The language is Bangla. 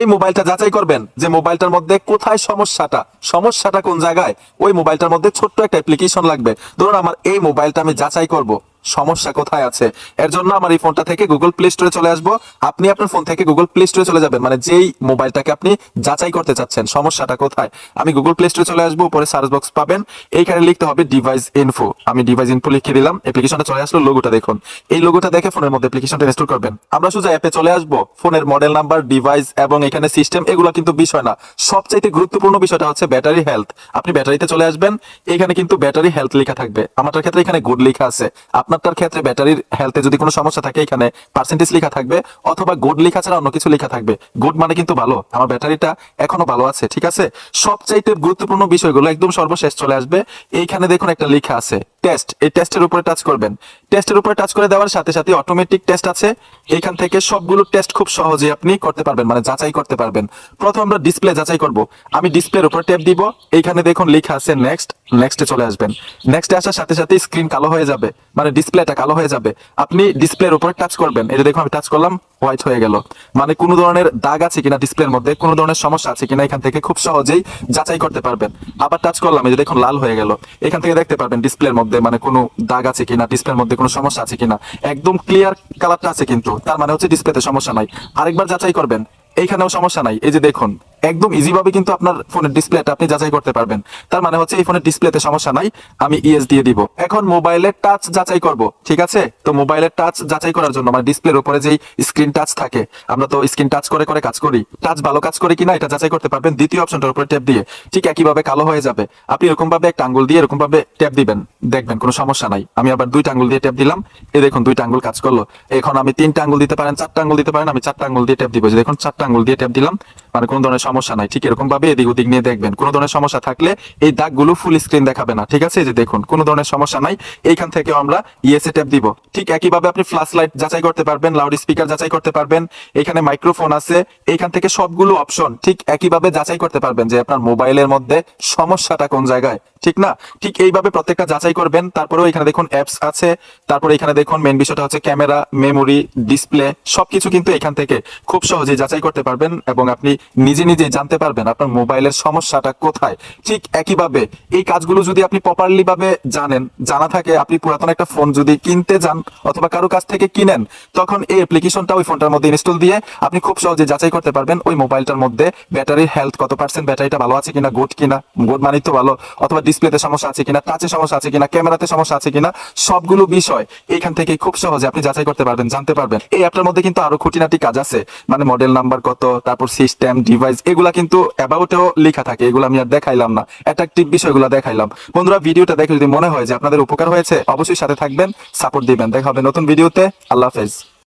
এই মোবাইলটা যাচাই করবেন যে মোবাইলটার মধ্যে কোথায় সমস্যাটা কোন জায়গায়। ওই মোবাইলটার মধ্যে ছোট্ট একটা অ্যাপ্লিকেশন লাগবে। ধরুন আমার এই মোবাইলটা আমি যাচাই করব সমস্যা কোথায় আছে, এর জন্য আমার এই ফোনটা থেকে গুগল প্লে স্টোরে চলে আসবো। আপনি আপনার ফোন থেকে গুগল প্লে স্টোরে চলে যাবেন, মানে যেই মোবাইলটাকে আপনি যাচাই করতে চাচ্ছেন সমস্যাটা কোথায়। আমি গুগল প্লে স্টোরে চলে আসবো, উপরে সার্চ বক্স পাবেন, এইখানে লিখতে হবে ডিভাইস ইনফো। আমি ডিভাইস ইনফো লিখে দিলাম, অ্যাপ্লিকেশনটা চলে আসলো। লোগোটা দেখুন, এই লোগোটা দেখে ফোনের মধ্যে অ্যাপ্লিকেশনটা ইনস্টল করবেন। আমরা সোজা অ্যাপে চলে আসবো, ফোনের মডেল নাম্বার, ডিভাইস এবং এখানে সিস্টেম, এগুলো কিন্তু বিষয় না। সবচাইতে গুরুত্বপূর্ণ বিষয়টা হচ্ছে ব্যাটারি হেলথ। আপনি ব্যাটারিতে চলে আসবেন, এখানে কিন্তু ব্যাটারি হেলথ লেখা থাকবে। আমারটার ক্ষেত্রে এখানে গুড লেখা আছে, আপনারটার ক্ষেত্রে ব্যাটারির হেলথে যদি কোনো সমস্যা থাকে এখানে পার্সেন্টেজ লেখা থাকবে, অথবা গুড লেখা ছাড়া অন্য কিছু লেখা থাকবে। গুড মানে কিন্তু ভালো, আমার ব্যাটারিটা এখনো ভালো আছে, ঠিক আছে। সবচাইতে গুরুত্বপূর্ণ বিষয়গুলো একদম সর্বশেষ চলে আসবে। এইখানে দেখুন একটা লেখা আছে টেস্ট, এই টেস্টের উপরে টাচ করবেন। টেস্টের উপরে টাচ করে দেওয়ার সাথে সাথে অটোমেটিক টেস্ট আছে, এখান থেকে সবগুলো টেস্ট খুব সহজে আপনি করতে পারবেন, মানে যাচাই করতে পারবেন। প্রথম আমরা ডিসপ্লে যাচাই করব। আমি ডিসপ্লের উপর ট্যাপ দিব, এইখানে দেখুন লেখা আছে নেক্সট, নেক্সটে চলে আসবেন। নেক্সটে আসার সাথে সাথে স্ক্রিন কালো হয়ে যাবে, মানে ডিসপ্লেটা কালো হয়ে যাবে। আপনি ডিসপ্লের উপর টাচ করবেন, এই যে দেখুন আমি টাচ করলাম, হোয়াইট হয়ে গেল। মানে কোনো ধরনের দাগ আছে কিনা ডিসপ্লের মধ্যে, কোনো ধরনের সমস্যা আছে কিনা এখান থেকে খুব সহজেই যাচাই করতে পারবেন। আবার টাচ করলাম, এই যে দেখুন লাল হয়ে গেল। এখান থেকে দেখতে পারবেন ডিসপ্লের মধ্যে মানে কোনো দাগ আছে কিনা, ডিসপ্লের মধ্যে কোনো সমস্যা আছে কিনা। একদম ক্লিয়ার কালারটা আছে কিন্তু, তার মানে হচ্ছে ডিসপ্লেতে সমস্যা নাই। আরেকবার যাচাই করবেন, এইখানেও সমস্যা নাই। এই যে দেখুন একদম ইজি ভাবে কিন্তু আপনার ফোনের ডিসপ্লেটা আপনি যাচাই করতে পারবেন। তার মানে হচ্ছে এই ফোনের ডিসপ্লেতে সমস্যা নাই। আমি ইএস দিয়ে দিব। এখন মোবাইলের টাচ যাচাই করব, ঠিক আছে। তো মোবাইলের টাচ যাচাই করার জন্য মানে ডিসপ্লের উপরে যেই স্ক্রিন টাচ থাকে, আমরা তো স্ক্রিন টাচ করে করে কাজ করি, টাচ ভালো কাজ করে কিনা এটা যাচাই করতে পারবেন দ্বিতীয় অপশনটার উপরে ট্যাপ দিয়ে। ঠিক একইভাবে কালো হয়ে যাবে, আপনি এরকম ভাবে একটা আঙ্গুল দিয়ে এরকম ভাবে ট্যাপ দিবেন, দেখবেন কোনো সমস্যা নাই। আমি আবার দুইটা আঙ্গুল দিয়ে ট্যাপ দিলাম, এই দেখুন দুইটা আঙ্গুল কাজ করলো। এখন আমি তিনটা আঙ্গুল দিতে পারেন, চারটা আঙ্গুল দিতে পারেন, আমি চারটা আঙ্গুল দিয়ে ট্যাপ দিব, যে দেখুন চারটা আঙ্গুল দিয়ে ট্যাপ দিলাম, মানে কোনো ধরনের সমস্যা নাই। ঠিক এরকম ভাবে এদিক ওদিক নিয়ে দেখবেন, কোনো ধরনের সমস্যা থাকলে এই দাগগুলো ফুল স্ক্রিন দেখাবে না, ঠিক আছে। যে দেখুন কোনো ধরনের সমস্যা নাই, এইখান থেকে আমরা ইএস এ ট্যাপ দিব। ঠিক একইভাবে আপনি ফ্ল্যাশ লাইট যাচাই করতে পারবেন, লাউড স্পিকার যাচাই করতে পারবেন, এখানে মাইক্রোফোন আছে, এইখান থেকে সবগুলো অপশন ঠিক একইভাবে যাচাই করতে পারবেন যে আপনার মোবাইলের মধ্যে সমস্যাটা কোন জায়গায়, ঠিক না। ঠিক এইভাবে প্রত্যেকটা যাচাই করবেন। তারপরেও এখানে দেখুন অ্যাপস আছে, তারপরে এখানে দেখুন মেইন বিষয়টা হচ্ছে ক্যামেরা, মেমোরি, ডিসপ্লে, সবকিছু কিন্তু এখান থেকে খুব সহজেই যাচাই করতে পারবেন এবং আপনি নিজে নিজে জানতে পারবেন আপনার মোবাইলের সমস্যাটা কোথায়। ঠিক একইভাবে এই কাজগুলো যদি আপনি প্রপারলি ভাবে জানেন, জানা থাকে, আপনি পুরাতন একটা ফোন যদি কিনতে যান অথবা কারো কাছ থেকে কিনেন, তখন এই অ্যাপ্লিকেশনটা ওই ফোনটার মধ্যে ইনস্টল দিয়ে আপনি খুব সহজে যাচাই করতে পারবেন ওই মোবাইলটার মধ্যে ব্যাটারির হেলথ কত পার্সেন্ট, ব্যাটারিটা ভালো আছে কিনা, গুড কিনা, গুড মানেই তো ভালো, অথবা ডিসপ্লেতে সমস্যা আছে কিনা, টাচে সমস্যা আছে কিনা, ক্যামেরাতে সমস্যা আছে কিনা, সবগুলো বিষয় এখান থেকে খুব সহজে আপনি যাচাই করতে পারবেন, জানতে পারবেন। এই অ্যাপটার মধ্যে কিন্তু আরো খুঁটিনাটি কাজ আছে, মানে মডেল নাম্বার কত, তারপর সিস্টেম, ডিভাইস, এগুলা কিন্তু অ্যাবাউটেও লেখা থাকে। এগুলো আমি আর দেখাইলাম না, অ্যাট্রাকটিভ বিষয়গুলো দেখাইলাম। বন্ধুরা ভিডিওটা দেখে যদি মনে হয় যে আপনাদের উপকার হয়েছে, অবশ্যই সাথে থাকবেন, সাপোর্ট দিবেন। দেখা হবে নতুন ভিডিওতে। আল্লাহ হাফেজ।